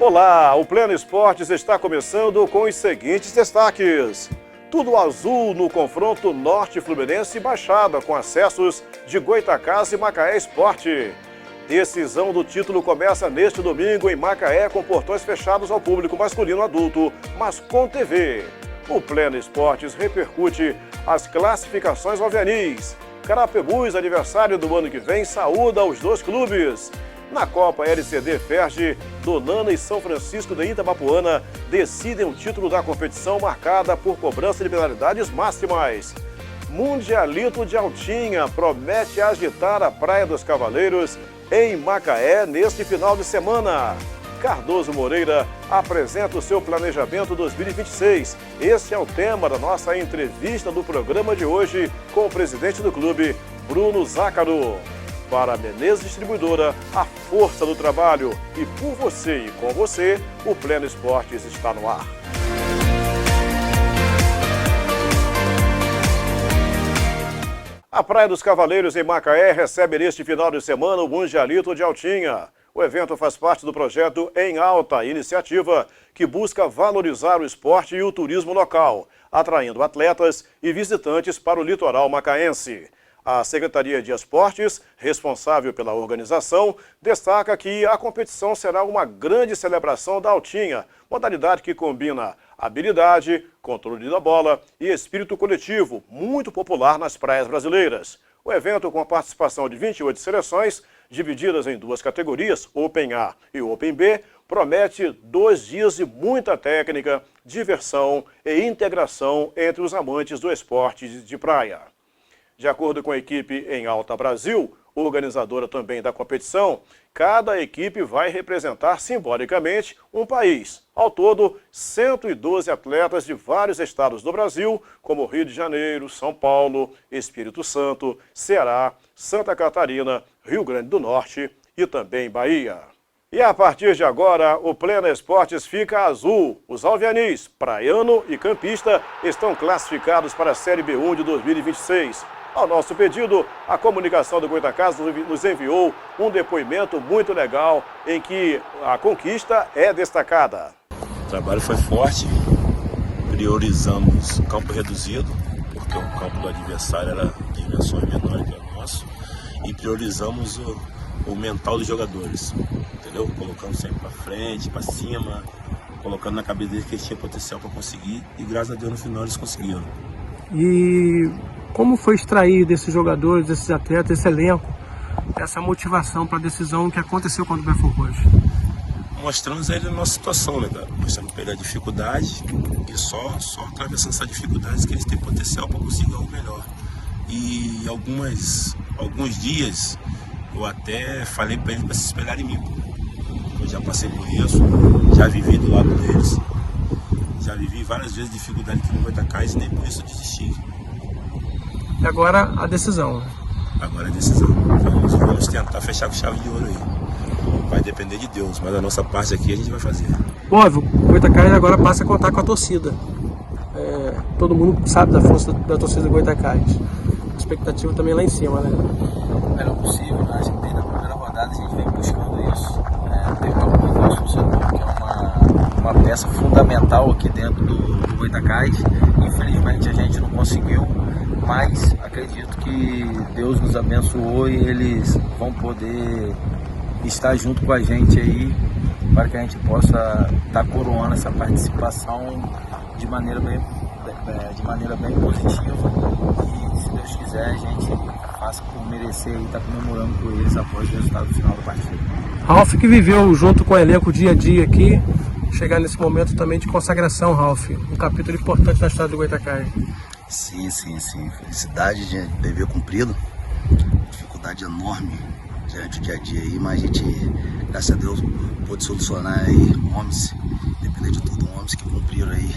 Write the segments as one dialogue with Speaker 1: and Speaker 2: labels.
Speaker 1: Olá, o Pleno Esportes está começando com os seguintes destaques. Tudo azul no confronto Norte Fluminense e Baixada, com acessos de Goitacás e Macaé Esporte. Decisão do título começa neste domingo em Macaé, com portões fechados ao público masculino adulto, mas com TV. O Pleno Esportes repercute as classificações alvianis. Carapebus, aniversário do ano que vem, saúda os dois clubes. Na Copa LCD Ferge, Donana e São Francisco de Itabapoana decidem o título da competição, marcada por cobrança de penalidades máximas. Mundialito de Altinha promete agitar a Praia dos Cavaleiros em Macaé neste final de semana. Cardoso Moreira apresenta o seu planejamento 2026. Esse é o tema da nossa entrevista do programa de hoje com o presidente do clube, Bruno Zácaro. Para a Menezes Distribuidora, a força do trabalho. E por você e com você, o Pleno Esportes está no ar. A Praia dos Cavaleiros, em Macaé, recebe neste final de semana o Mundialito de Altinha. O evento faz parte do projeto Em Alta, iniciativa que busca valorizar o esporte e o turismo local, atraindo atletas e visitantes para o litoral macaense. A Secretaria de Esportes, responsável pela organização, destaca que a competição será uma grande celebração da Altinha, modalidade que combina habilidade, controle da bola e espírito coletivo, muito popular nas praias brasileiras. O evento, com a participação de 28 seleções, divididas em duas categorias, Open A e Open B, promete 2 dias de muita técnica, diversão e integração entre os amantes do esporte de praia. De acordo com a equipe Em Alta Brasil, organizadora também da competição, cada equipe vai representar simbolicamente um país. Ao todo, 112 atletas de vários estados do Brasil, como Rio de Janeiro, São Paulo, Espírito Santo, Ceará, Santa Catarina, Rio Grande do Norte e também Bahia. E a partir de agora, o Pleno Esportes fica azul. Os alvianis, praiano e campista, estão classificados para a Série B1 de 2026. Ao nosso pedido, a comunicação do Goitacás nos enviou um depoimento muito legal em que a conquista é destacada.
Speaker 2: O trabalho foi forte, priorizamos campo reduzido, porque o campo do adversário era de dimensões menores que o nosso, e priorizamos o mental dos jogadores, entendeu? Colocando sempre para frente, para cima, colocando na cabeça deles que eles tinham potencial para conseguir, e graças a Deus no final eles conseguiram.
Speaker 3: E como foi extrair desses jogadores, desses atletas, esse elenco, essa motivação para a decisão que aconteceu contra o Belfort Roxo?
Speaker 2: Mostramos a ele a nossa situação, né, cara? Mostramos para ele a dificuldade, e só atravessando essa dificuldade que eles têm potencial para conseguir algo melhor. E alguns dias eu até falei para eles para se espelhar em mim. Eu já passei por isso, já vivi do lado deles, já vivi várias vezes dificuldade aqui no Goitacás e nem por isso eu desisti.
Speaker 3: E agora a decisão.
Speaker 2: Agora a decisão. Vamos tentar fechar com chave de ouro aí. Vai depender de Deus, mas a nossa parte aqui a gente vai fazer.
Speaker 3: Óbvio, o Goitacás agora passa a contar com a torcida. Todo mundo sabe da força da torcida do Goitacás. A expectativa também lá em cima, né?
Speaker 4: O melhor possível, né? A gente desde a primeira rodada a gente vem buscando isso. Teve o apoio do nosso torcedor, que é uma peça fundamental aqui dentro do Goitacás. Infelizmente a gente não conseguiu, mas acredito que Deus nos abençoou e eles vão poder estar junto com a gente aí para que a gente possa estar coroando essa participação de maneira bem positiva, e se Deus quiser a gente faça por merecer e estar comemorando por eles após o resultado final da partida.
Speaker 3: Ralf, que viveu junto com o elenco dia a dia aqui, chegar nesse momento também de consagração, Ralf, um capítulo importante na história do Goitacás.
Speaker 5: Sim. Felicidade de dever cumprido, dificuldade enorme durante o dia a dia aí, mas a gente, graças a Deus, pôde solucionar aí homens, independente de tudo, homens que cumpriram aí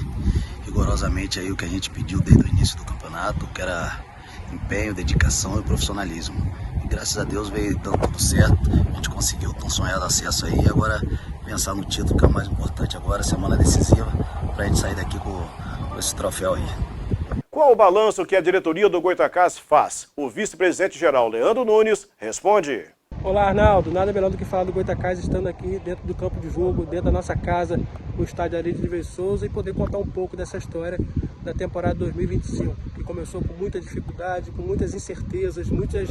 Speaker 5: rigorosamente aí o que a gente pediu desde o início do campeonato, que era empenho, dedicação e profissionalismo. E graças a Deus veio dando tudo certo, a gente conseguiu tão sonhado acesso aí, e agora pensar no título, que é o mais importante agora, semana decisiva, pra gente sair daqui com esse troféu aí.
Speaker 1: Qual o balanço que a diretoria do Goitacás faz? O vice-presidente-geral Leandro Nunes responde.
Speaker 3: Olá, Arnaldo. Nada melhor do que falar do Goytacás estando aqui dentro do campo de jogo, dentro da nossa casa, no estádio Arílio de Souza, e poder contar um pouco dessa história da temporada 2025, que começou com muita dificuldade, com muitas incertezas, muitas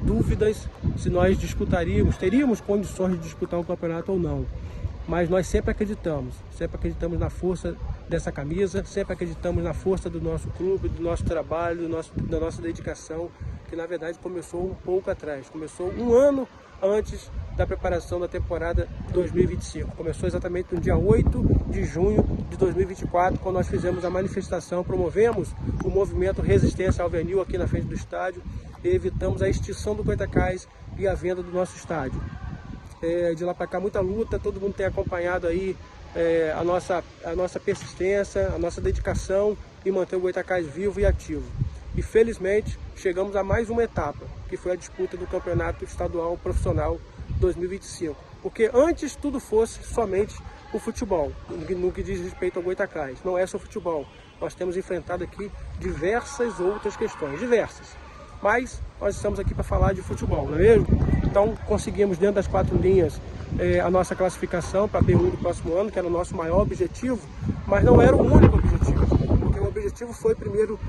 Speaker 3: dúvidas se nós teríamos condições de disputar um campeonato ou não. Mas nós sempre acreditamos na força dessa camisa, sempre acreditamos na força do nosso clube, do nosso trabalho, da nossa dedicação, que na verdade começou um pouco atrás, começou um ano antes da preparação da temporada 2025. Começou exatamente no dia 8 de junho de 2024, quando nós fizemos a manifestação, promovemos o movimento Resistência Alvenil aqui na frente do estádio e evitamos a extinção do Goytacás e a venda do nosso estádio. De lá para cá, muita luta, todo mundo tem acompanhado aí a nossa persistência, a nossa dedicação em manter o Goytacás vivo e ativo. E felizmente chegamos a mais uma etapa, que foi a disputa do Campeonato Estadual Profissional 2025. Porque antes tudo fosse somente o futebol, no que diz respeito ao Goytacás. Não é só futebol, nós temos enfrentado aqui diversas outras questões, mas nós estamos aqui para falar de futebol, não é mesmo? Então conseguimos dentro das 4 linhas a nossa classificação para a B1 do próximo ano, que era o nosso maior objetivo, mas não era o único objetivo, porque o objetivo foi primeiro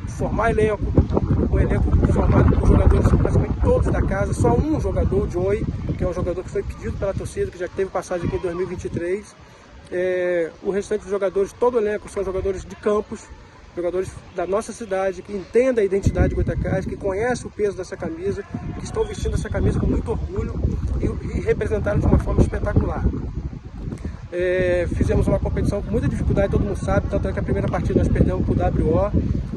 Speaker 3: formar um elenco formado por jogadores praticamente todos da casa, só um jogador, o Joey, que é um jogador que foi pedido pela torcida, que já teve passagem aqui em 2023. O restante dos jogadores, todo o elenco, são jogadores de campos, jogadores da nossa cidade, que entendem a identidade de Goytacás, que conhecem o peso dessa camisa, que estão vestindo essa camisa com muito orgulho e representaram de uma forma espetacular. Fizemos uma competição com muita dificuldade, todo mundo sabe, tanto é que a primeira partida nós perdemos para o WO.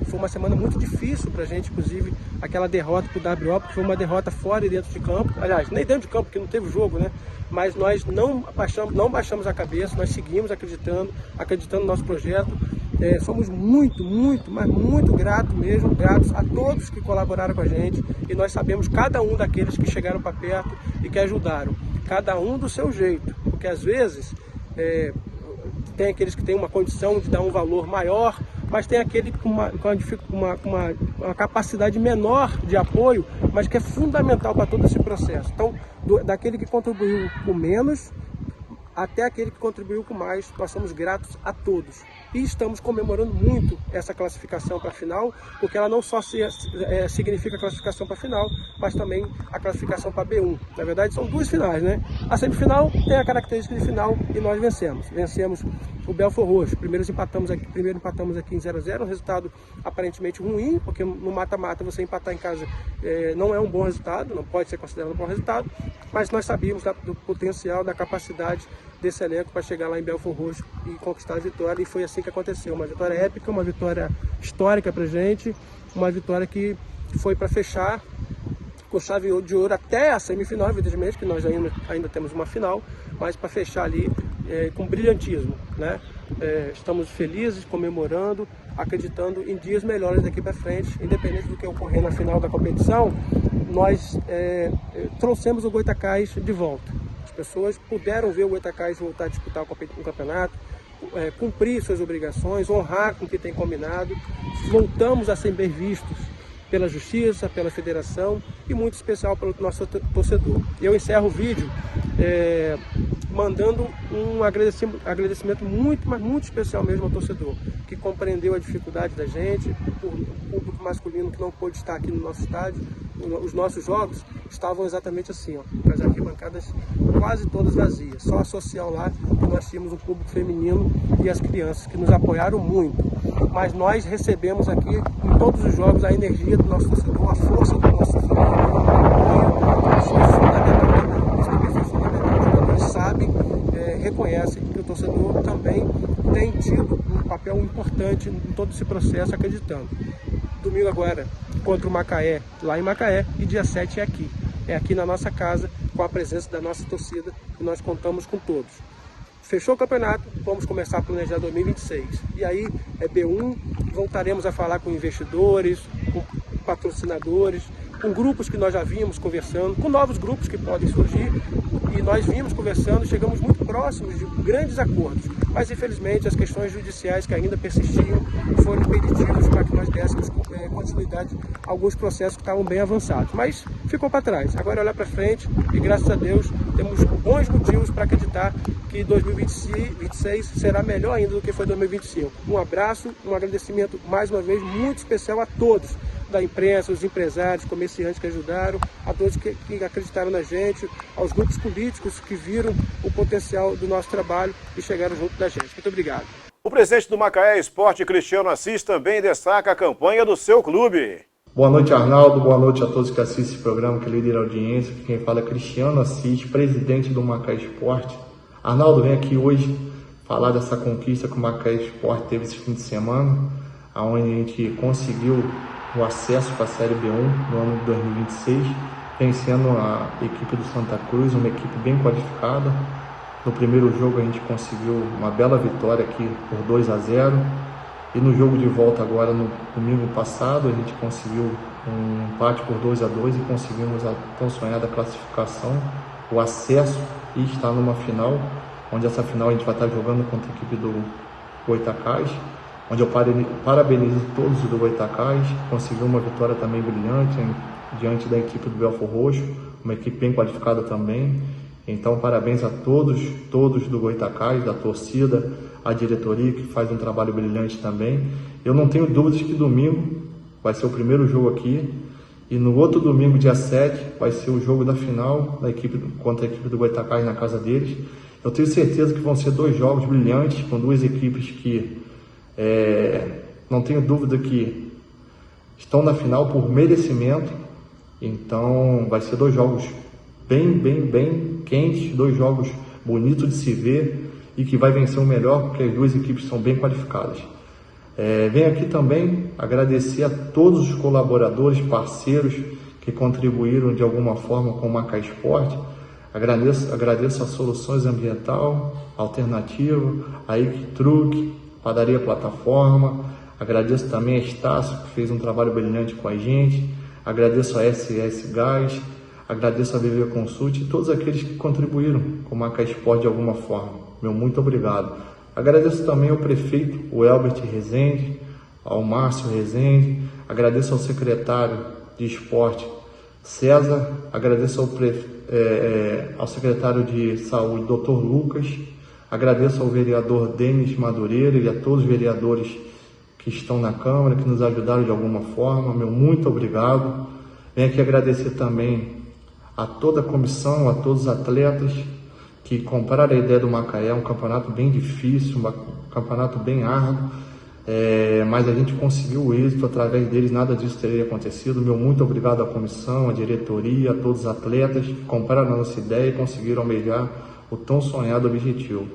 Speaker 3: Foi uma semana muito difícil para a gente, inclusive aquela derrota para o WO, porque foi uma derrota fora e dentro de campo. Aliás, nem dentro de campo, porque não teve jogo, né? Mas nós não baixamos a cabeça, nós seguimos acreditando no nosso projeto. Somos muito gratos a todos que colaboraram com a gente, e nós sabemos cada um daqueles que chegaram para perto e que ajudaram, cada um do seu jeito, porque às vezes tem aqueles que têm uma condição de dar um valor maior, mas tem aquele com uma capacidade menor de apoio, mas que é fundamental para todo esse processo. Então, daquele que contribuiu com menos até aquele que contribuiu com mais, nós somos gratos a todos. E estamos comemorando muito essa classificação para a final, porque ela não só significa a classificação para a final, mas também a classificação para a B1. Na verdade, são 2 finais, né? A semifinal tem a característica de final e nós vencemos. Vencemos o Belfort Roxo. Primeiro empatamos aqui em 0-0, um resultado aparentemente ruim, porque no mata-mata você empatar em casa não é um bom resultado, não pode ser considerado um bom resultado, mas nós sabíamos do potencial, da capacidade desse elenco para chegar lá em Belfort Roxo e conquistar a vitória, e foi assim que aconteceu. Uma vitória épica, uma vitória histórica para a gente, uma vitória que foi para fechar com chave de ouro até a semifinal, evidentemente, que nós ainda temos uma final, mas para fechar ali com brilhantismo, né? Estamos felizes, comemorando, acreditando em dias melhores daqui para frente, independente do que ocorrer na final da competição. Nós trouxemos o Goytacás de volta. As pessoas puderam ver o Goytacás voltar a disputar um campeonato, cumprir suas obrigações, honrar com o que tem combinado. Voltamos a ser bem vistos pela Justiça, pela Federação e muito especial pelo nosso torcedor. Eu encerro o vídeo mandando um agradecimento muito especial mesmo ao torcedor, que compreendeu a dificuldade da gente, o público masculino que não pôde estar aqui no nosso estádio. Os nossos jogos estavam exatamente assim, com as arquibancadas quase todas vazias, só a social lá que nós tínhamos um público feminino e as crianças que nos apoiaram muito. Mas nós recebemos aqui em todos os jogos a energia do nosso torcedor, a força do nosso torcedor, isso é fundamental. Isso também foi fundamental. Os jogadores sabem, reconhecem que o torcedor também tem tido um papel importante em todo esse processo, acreditando. Domingo agora contra o Macaé, lá em Macaé, e dia 7 é aqui na nossa casa, com a presença da nossa torcida, e nós contamos com todos. Fechou o campeonato, vamos começar a planejar 2026. E aí é B1, voltaremos a falar com investidores, com patrocinadores, com grupos que nós já vínhamos conversando, com novos grupos que podem surgir, e nós vínhamos conversando, chegamos muito próximos de grandes acordos. mas infelizmente as questões judiciais que ainda persistiam foram impeditivos para que nós dessemos continuidade a alguns processos que estavam bem avançados, mas ficou para trás. Agora olhar para frente e graças a Deus temos bons motivos para acreditar que 2026 será melhor ainda do que foi 2025. Um abraço, um agradecimento mais uma vez muito especial a todos da imprensa, os empresários, comerciantes que ajudaram, a todos que acreditaram na gente, aos grupos políticos que viram o potencial do nosso trabalho e chegaram junto da gente. Muito obrigado.
Speaker 1: O presidente do Macaé Esporte, Cristiano Assis, também destaca a campanha do seu clube.
Speaker 6: Boa noite, Arnaldo. Boa noite a todos que assistem esse programa, que lidera a audiência. Quem fala é Cristiano Assis, presidente do Macaé Esporte. Arnaldo, vem aqui hoje falar dessa conquista que o Macaé Esporte teve esse fim de semana, onde a gente conseguiu o acesso para a Série B1 no ano de 2026, vencendo a equipe do Santa Cruz, uma equipe bem qualificada. No primeiro jogo a gente conseguiu uma bela vitória aqui por 2-0, e no jogo de volta agora no domingo passado a gente conseguiu um empate por 2-2 e conseguimos a tão sonhada classificação, o acesso, e estar numa final, onde essa final a gente vai estar jogando contra a equipe do Goitacás, onde eu parabenizo todos do Goitacás. Conseguiu uma vitória também brilhante diante da equipe do Belfor Roxo, uma equipe bem qualificada também. Então, parabéns a todos do Goitacás, da torcida, a diretoria que faz um trabalho brilhante também. Eu não tenho dúvidas que domingo vai ser o primeiro jogo aqui, e no outro domingo, dia 7, vai ser o jogo da final da equipe contra a equipe do Goitacás na casa deles. Eu tenho certeza que vão ser 2 jogos brilhantes, com 2 equipes que não tenho dúvida que estão na final por merecimento. Então vai ser 2 jogos bem quentes, 2 jogos bonitos de se ver, e que vai vencer o melhor, porque as 2 equipes são bem qualificadas. Venho aqui também agradecer a todos os colaboradores, parceiros que contribuíram de alguma forma com o Macaé Esporte. Agradeço a Soluções Ambiental Alternativa, a Truque, Padaria Plataforma. Agradeço também a Estácio, que fez um trabalho brilhante com a gente. Agradeço a SS Gás, agradeço a VV Consult e todos aqueles que contribuíram com o Macaé Esporte de alguma forma. Meu muito obrigado. Agradeço também ao prefeito, o Elbert Rezende, ao Márcio Rezende. Agradeço ao secretário de Esporte, César. Agradeço ao secretário de Saúde, Dr. Lucas. Agradeço ao vereador Denis Madureira e a todos os vereadores que estão na Câmara, que nos ajudaram de alguma forma. Meu muito obrigado. Venho aqui agradecer também a toda a comissão, a todos os atletas que compraram a ideia do Macaé. É um campeonato bem difícil, um campeonato bem árduo, mas a gente conseguiu o êxito através deles, nada disso teria acontecido. Meu muito obrigado à comissão, à diretoria, a todos os atletas que compraram a nossa ideia e conseguiram almejar o tão sonhado objetivo.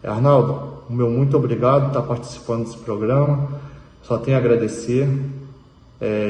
Speaker 6: Arnaldo, o meu muito obrigado por estar participando desse programa, só tenho a agradecer,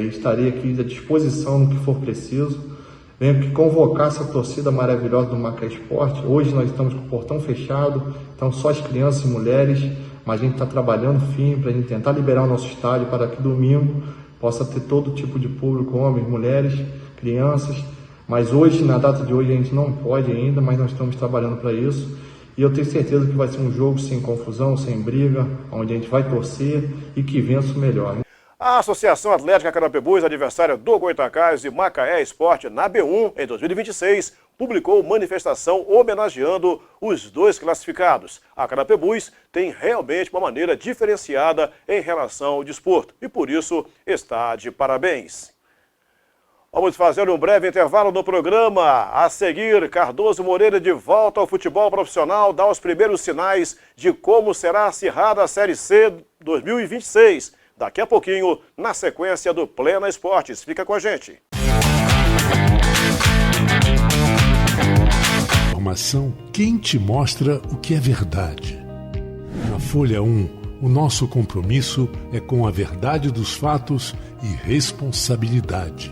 Speaker 6: estarei aqui à disposição no que for preciso. Venho aqui convocar essa torcida maravilhosa do Macaé Esporte. Hoje nós estamos com o portão fechado, então só as crianças e mulheres, mas a gente está trabalhando firme para a gente tentar liberar o nosso estádio para que domingo possa ter todo tipo de público, homens, mulheres, crianças. Mas hoje, na data de hoje, a gente não pode ainda, mas nós estamos trabalhando para isso. E eu tenho certeza que vai ser um jogo sem confusão, sem briga, onde a gente vai torcer e que vença o melhor.
Speaker 1: A Associação Atlética Carapebus, adversária do Goitacás e Macaé Esporte na B1 em 2026, publicou manifestação homenageando os 2 classificados. A Carapebus tem realmente uma maneira diferenciada em relação ao desporto e por isso está de parabéns. Vamos fazer um breve intervalo no programa. A seguir, Cardoso Moreira de volta ao futebol profissional dá os primeiros sinais de como será acirrada a Série C 2026. Daqui a pouquinho, na sequência do Plena Esportes. Fica com a gente.
Speaker 7: Informação quente mostra o que é verdade. Na Folha 1, o nosso compromisso é com a verdade dos fatos e responsabilidade.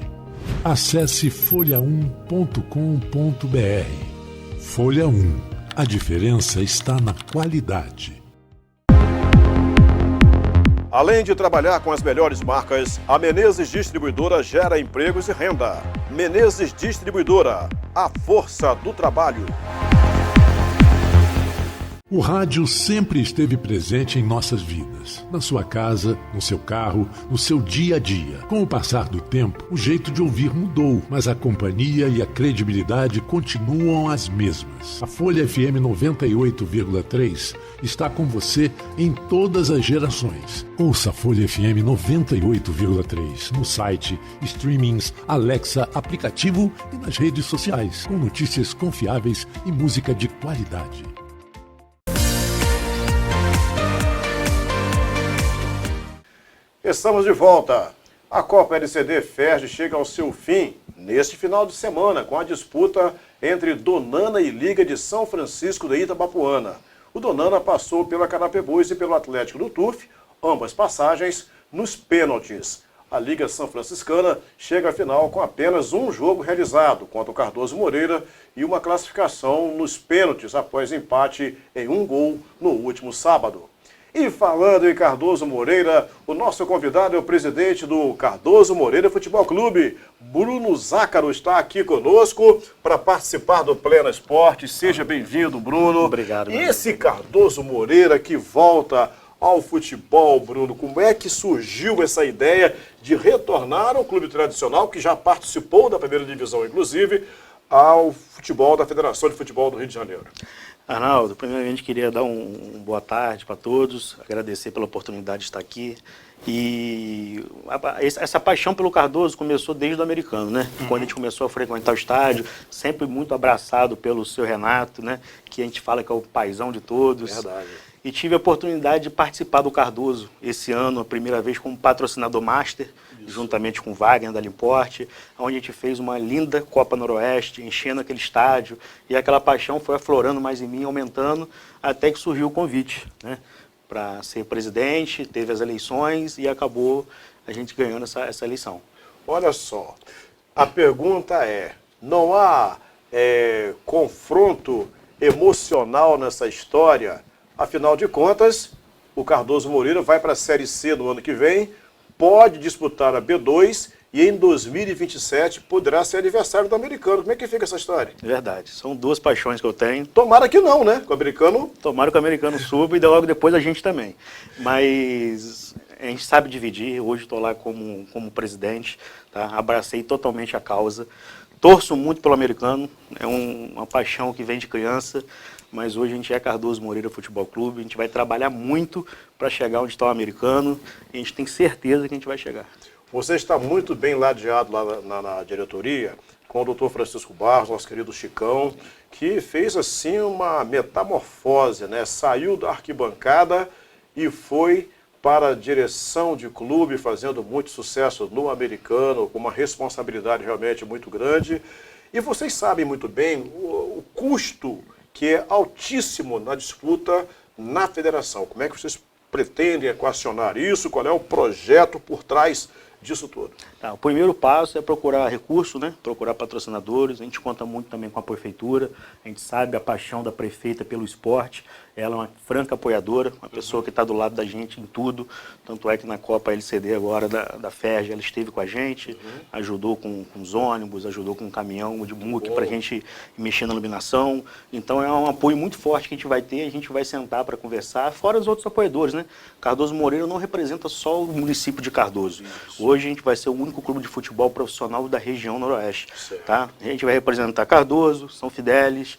Speaker 7: Acesse folha1.com.br. Folha 1. A diferença está na qualidade.
Speaker 1: Além de trabalhar com as melhores marcas, a Menezes Distribuidora gera empregos e renda. Menezes Distribuidora, a força do trabalho.
Speaker 7: O rádio sempre esteve presente em nossas vidas, na sua casa, no seu carro, no seu dia a dia. Com o passar do tempo, o jeito de ouvir mudou, mas a companhia e a credibilidade continuam as mesmas. A Folha FM 98,3 está com você em todas as gerações. Ouça a Folha FM 98,3 no site, streamings, Alexa, aplicativo e nas redes sociais, com notícias confiáveis e música de qualidade.
Speaker 1: Estamos de volta. A Copa LCD Ferj chega ao seu fim neste final de semana com a disputa entre Donana e Liga de São Francisco de Itabapoana. O Donana passou pela Carapebus e pelo Atlético do Turf, ambas passagens nos pênaltis. A Liga São Franciscana chega à final com apenas um jogo realizado contra o Cardoso Moreira e uma classificação nos pênaltis após empate em 1 gol no último sábado. E falando em Cardoso Moreira, o nosso convidado é o presidente do Cardoso Moreira Futebol Clube, Bruno Zácaro, está aqui conosco para participar do Plena Esporte. Seja bem-vindo, Bruno.
Speaker 8: Obrigado.
Speaker 1: E esse Cardoso Moreira que volta ao futebol, Bruno, como é que surgiu essa ideia de retornar ao clube tradicional, que já participou da primeira divisão, inclusive, ao futebol da Federação de Futebol do Rio de Janeiro?
Speaker 8: Arnaldo, primeiramente queria dar uma boa tarde para todos, agradecer pela oportunidade de estar aqui. E essa paixão pelo Cardoso começou desde o americano, né? Quando a gente começou a frequentar o estádio, sempre muito abraçado pelo seu Renato, né? Que a gente fala que é o paizão de todos.
Speaker 1: Verdade.
Speaker 8: E tive a oportunidade de participar do Cardoso esse ano, a primeira vez como patrocinador master, juntamente com o Wagner da Limporte, onde a gente fez uma linda Copa Noroeste, enchendo aquele estádio, e aquela paixão foi aflorando mais em mim, aumentando, até que surgiu o convite, né, para ser presidente, teve as eleições e acabou a gente ganhando essa eleição.
Speaker 1: Olha só, a pergunta é, não há confronto emocional nessa história? Afinal de contas, o Cardoso Moreira vai para a Série C no ano que vem, pode disputar a B2 e em 2027 poderá ser aniversário do americano. Como é que fica essa história?
Speaker 8: Verdade, são duas paixões que eu tenho.
Speaker 1: Tomara que não, né? Com o americano...
Speaker 8: Tomara que o americano suba e logo depois a gente também. Mas a gente sabe dividir, hoje estou lá como presidente, tá? Abracei totalmente a causa. Torço muito pelo americano, é uma paixão que vem de criança, mas hoje a gente é Cardoso Moreira Futebol Clube, a gente vai trabalhar muito para chegar onde está o americano e a gente tem certeza que a gente vai chegar.
Speaker 1: Você está muito bem ladeado lá na diretoria com o Dr. Francisco Barros, nosso querido Chicão, que fez assim uma metamorfose, né? Saiu da arquibancada e foi para a direção de clube, fazendo muito sucesso no americano, com uma responsabilidade realmente muito grande. E vocês sabem muito bem o custo que é altíssimo na disputa na federação. Como é que vocês pretendem equacionar isso? Qual é o projeto por trás disso tudo?
Speaker 8: Tá, o primeiro passo é procurar recurso, né? Procurar patrocinadores. A gente conta muito também com a prefeitura. A gente sabe a paixão da prefeita pelo esporte. Ela é uma franca apoiadora, uma pessoa que está do lado da gente em tudo. Tanto é que na Copa LCD agora da Ferj, ela esteve com a gente, ajudou com os ônibus, ajudou com um caminhão de muque para a gente mexer na iluminação. Então é um apoio muito forte que a gente vai ter, a gente vai sentar para conversar, fora os outros apoiadores, né? Cardoso Moreira não representa só o município de Cardoso. Hoje a gente vai ser o único clube de futebol profissional da região noroeste. Tá? A gente vai representar Cardoso, São Fidélis,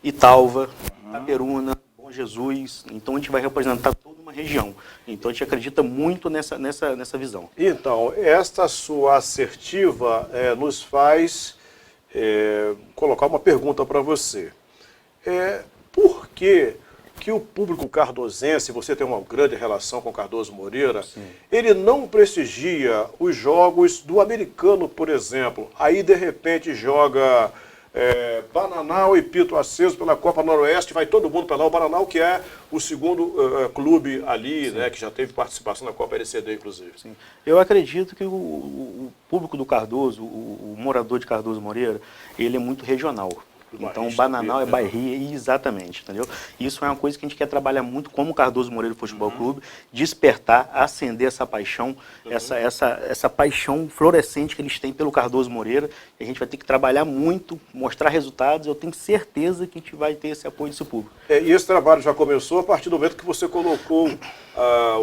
Speaker 8: Italva, Itaperuna, Bom Jesus. Então a gente vai representar toda uma região. Então a gente acredita muito nessa visão.
Speaker 1: Então, esta sua assertiva nos faz colocar uma pergunta para você. Por que o público cardosense, você tem uma grande relação com o Cardoso Moreira, sim, ele não prestigia os jogos do americano, por exemplo? Aí, de repente, joga Bananal e Pito Aceso pela Copa Noroeste, vai todo mundo para lá. O Bananal, que é o segundo clube ali, né, que já teve participação na Copa LCD, inclusive.
Speaker 8: Sim. Eu acredito que o público do Cardoso, o morador de Cardoso Moreira, ele é muito regional. Então, o Bananal é bairria, exatamente, entendeu? Isso é uma coisa que a gente quer trabalhar muito como Cardoso Moreira Futebol Clube, despertar, acender essa paixão, essa paixão florescente que eles têm pelo Cardoso Moreira. E a gente vai ter que trabalhar muito, mostrar resultados. Eu tenho certeza que a gente vai ter esse apoio desse público.
Speaker 1: E esse trabalho já começou a partir do momento que você colocou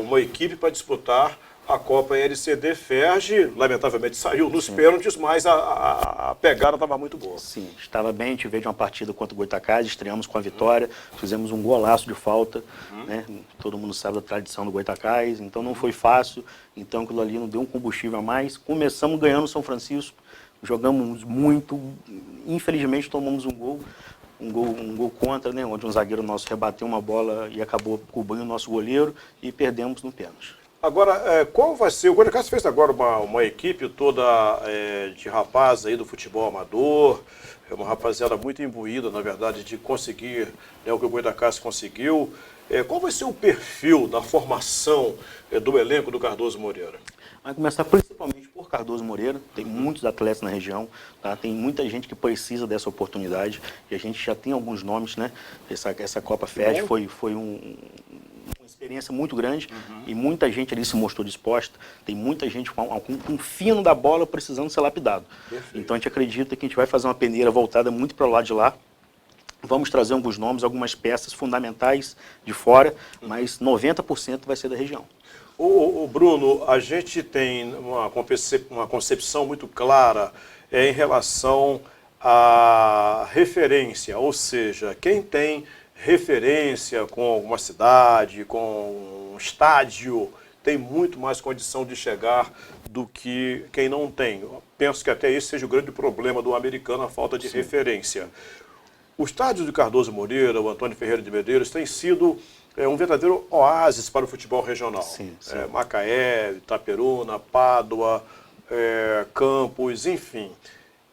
Speaker 1: uma equipe para disputar a Copa LCD Ferge, lamentavelmente saiu nos pênaltis, mas a pegada estava muito boa.
Speaker 8: Sim, estava bem, a gente veio de uma partida contra o Goitacazes, estreamos com a vitória, fizemos um golaço de falta, né? Todo mundo sabe da tradição do Goitacazes, então não foi fácil, então aquilo ali não deu um combustível a mais. Começamos ganhando o São Francisco, jogamos muito, infelizmente tomamos um gol contra, né? Onde um zagueiro nosso rebateu uma bola e acabou cobrindo o nosso goleiro e perdemos no pênalti.
Speaker 1: Agora, qual vai ser? O Goitacazes fez agora uma equipe toda de rapazes aí do futebol amador, uma rapaziada muito imbuída, na verdade, de conseguir o que o Goitacazes conseguiu. Qual vai ser o perfil da formação do elenco do Cardoso Moreira?
Speaker 8: Vai começar principalmente por Cardoso Moreira, tem muitos atletas na região, tá? Tem muita gente que precisa dessa oportunidade e a gente já tem alguns nomes, né? Essa Copa Ferge foi uma experiência muito grande e muita gente ali se mostrou disposta. Tem muita gente com um fino da bola precisando ser lapidado. Perfeito. Então a gente acredita que a gente vai fazer uma peneira voltada muito para o lado de lá. Vamos trazer alguns nomes, algumas peças fundamentais de fora, mas 90% vai ser da região.
Speaker 1: O Bruno, a gente tem uma concepção muito clara em relação à referência, ou seja, quem tem referência com alguma cidade, com um estádio, tem muito mais condição de chegar do que quem não tem. Eu penso que até esse seja o grande problema do americano, a falta de referência. O estádio de Cardoso Moreira, o Antônio Ferreira de Medeiros, tem sido um verdadeiro oásis para o futebol regional.
Speaker 8: Sim.
Speaker 1: Macaé, Itaperuna, Pádua, Campos, enfim.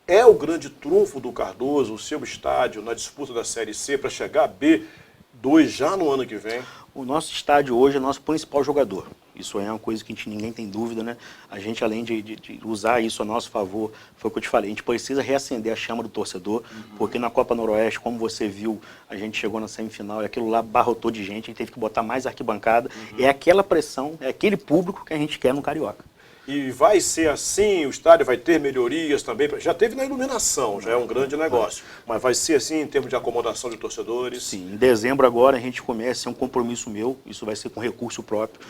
Speaker 1: É o grande trunfo do Cardoso, o seu estádio, na disputa da Série C para chegar a B2 já no ano que vem?
Speaker 8: O nosso estádio hoje é nosso principal jogador. Isso é uma coisa que ninguém tem dúvida, né? A gente, além de usar isso a nosso favor, foi o que eu te falei, a gente precisa reacender a chama do torcedor, porque na Copa Noroeste, como você viu, a gente chegou na semifinal e aquilo lá barrotou de gente, a gente teve que botar mais arquibancada. É aquela pressão, é aquele público que a gente quer no Carioca.
Speaker 1: E vai ser assim, o estádio vai ter melhorias também, já teve na iluminação, já é um grande negócio, mas vai ser assim em termos de acomodação de torcedores?
Speaker 8: Sim, em dezembro agora a gente começa, é um compromisso meu, isso vai ser com recurso próprio,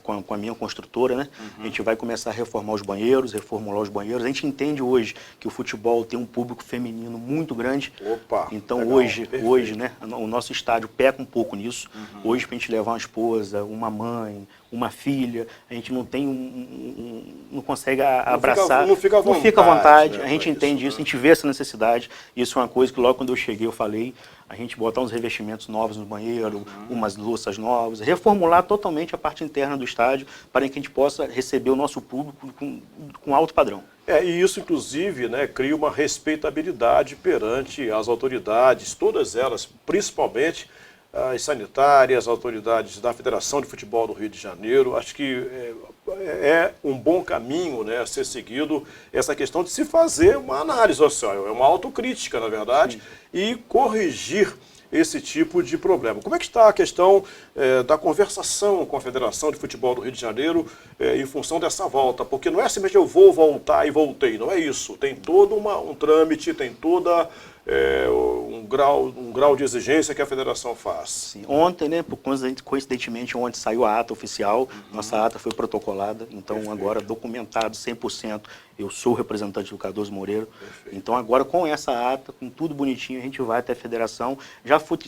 Speaker 8: com a minha construtora, né? A gente vai começar a reformular os banheiros, a gente entende hoje que o futebol tem um público feminino muito grande.
Speaker 1: Opa,
Speaker 8: então
Speaker 1: legal,
Speaker 8: hoje, né, o nosso estádio peca um pouco nisso, hoje para a gente levar uma esposa, uma mãe, uma filha, a gente não tem não consegue abraçar,
Speaker 1: não fica à
Speaker 8: vontade,
Speaker 1: né,
Speaker 8: a gente entende isso, a gente vê essa necessidade, isso é uma coisa que logo quando eu cheguei eu falei, a gente botar uns revestimentos novos no banheiro, umas louças novas, reformular totalmente a parte interna do estádio para que a gente possa receber o nosso público com alto padrão.
Speaker 1: E isso, inclusive, né, cria uma respeitabilidade perante as autoridades, todas elas, principalmente as sanitárias, as autoridades da Federação de Futebol do Rio de Janeiro. Acho que é um bom caminho, né, a ser seguido essa questão de se fazer uma análise social, é uma autocrítica, na verdade, e corrigir esse tipo de problema. Como é que está a questão da conversação com a Federação de Futebol do Rio de Janeiro em função dessa volta? Porque não é simplesmente eu vou voltar e voltei, não é isso. Tem todo um trâmite, tem toda um grau de exigência que a Federação faz.
Speaker 8: Sim. Ontem, né, coincidentemente, ontem saiu a ata oficial, nossa ata foi protocolada, então Perfeito. Agora documentado 100%, eu sou o representante do Cardoso Moreira. Perfeito. Então agora com essa ata, com tudo bonitinho, a gente vai até a Federação.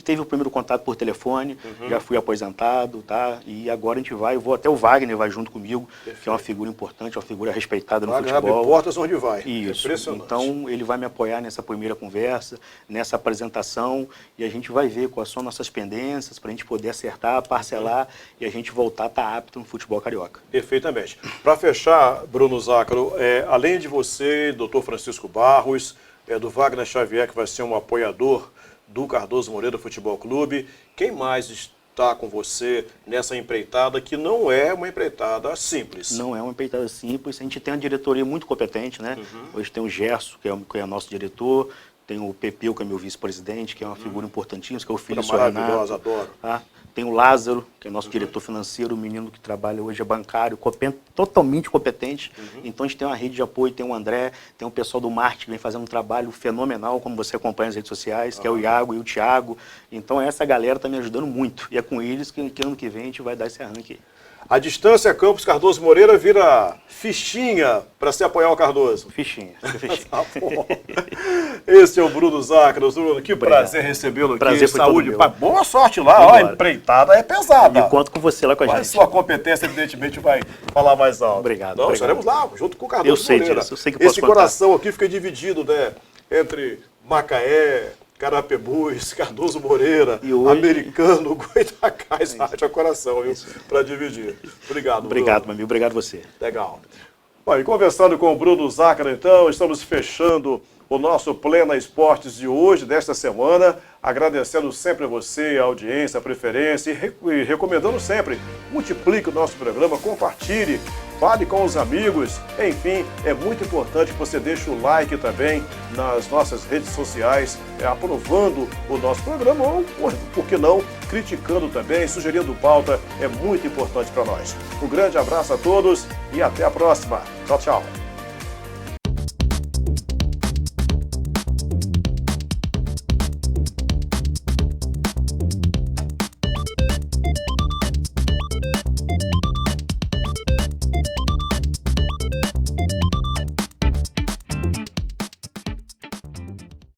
Speaker 8: Teve o primeiro contato por telefone, já fui aposentado, tá? E agora a gente vou até o Wagner, vai junto comigo, Perfeito. Que é uma figura importante, uma figura respeitada no futebol.
Speaker 1: Abre portas onde vai.
Speaker 8: Isso.
Speaker 1: Impressionante.
Speaker 8: Então ele vai me apoiar nessa primeira conversa, nessa apresentação, e a gente vai ver quais são nossas pendências para a gente poder acertar, parcelar e a gente voltar a estar apto no futebol carioca.
Speaker 1: Perfeitamente. Para fechar, Bruno Zácaro, além de você, doutor Francisco Barros, do Wagner Xavier, que vai ser um apoiador do Cardoso Moreira Futebol Clube, quem mais está com você nessa empreitada, que não é uma empreitada simples?
Speaker 8: Não é uma empreitada simples, a gente tem uma diretoria muito competente, né? Hoje tem o Gerson, que é nosso diretor, Tem o Pepeu, que é meu vice-presidente, que é uma figura importantíssima, que é o filho do
Speaker 1: Figura
Speaker 8: senhor
Speaker 1: maravilhosa,
Speaker 8: Renato.
Speaker 1: adoro.
Speaker 8: Tá? Tem o Lázaro, que é nosso diretor financeiro, o menino que trabalha hoje é bancário, totalmente competente. Então a gente tem uma rede de apoio, tem o André, tem o pessoal do marketing que vem fazendo um trabalho fenomenal, como você acompanha nas redes sociais, que é o Iago e o Thiago. Então essa galera está me ajudando muito. E é com eles que ano que vem a gente vai dar esse arranque.
Speaker 1: A distância Campos Cardoso Moreira vira fichinha para se apoiar o Cardoso.
Speaker 8: Fichinha.
Speaker 1: Tá bom. Esse é o Bruno Zácaro. Bruno, que prazer recebê-lo aqui.
Speaker 8: Prazer foi
Speaker 1: Saúde,
Speaker 8: todo meu.
Speaker 1: boa sorte lá. Ó, a empreitada é pesada.
Speaker 8: E conto com você lá com a
Speaker 1: Mas
Speaker 8: gente.
Speaker 1: sua competência, evidentemente, vai falar mais alto.
Speaker 8: Obrigado.
Speaker 1: Não,
Speaker 8: obrigado.
Speaker 1: estaremos lá, junto com o Cardoso
Speaker 8: Eu sei
Speaker 1: Moreira.
Speaker 8: disso, eu sei que posso
Speaker 1: Esse
Speaker 8: contar.
Speaker 1: coração aqui fica dividido, né, entre Macaé, Carapebus, Cardoso Moreira,
Speaker 8: E hoje-
Speaker 1: Americano, Goitacás, haja coração, viu, para dividir. Obrigado,
Speaker 8: Obrigado,
Speaker 1: Bruno.
Speaker 8: meu amigo. Obrigado você.
Speaker 1: Legal. Bom, e conversando com o Bruno Zácaro, então, estamos fechando o nosso Plena Esportes de hoje, desta semana, agradecendo sempre a você, a audiência, a preferência e recomendando sempre, multiplique o nosso programa, compartilhe, fale com os amigos, enfim, é muito importante que você deixe o like também nas nossas redes sociais, aprovando o nosso programa ou, por que não, criticando também, sugerindo pauta, é muito importante para nós. Um grande abraço a todos e até a próxima. Tchau, tchau.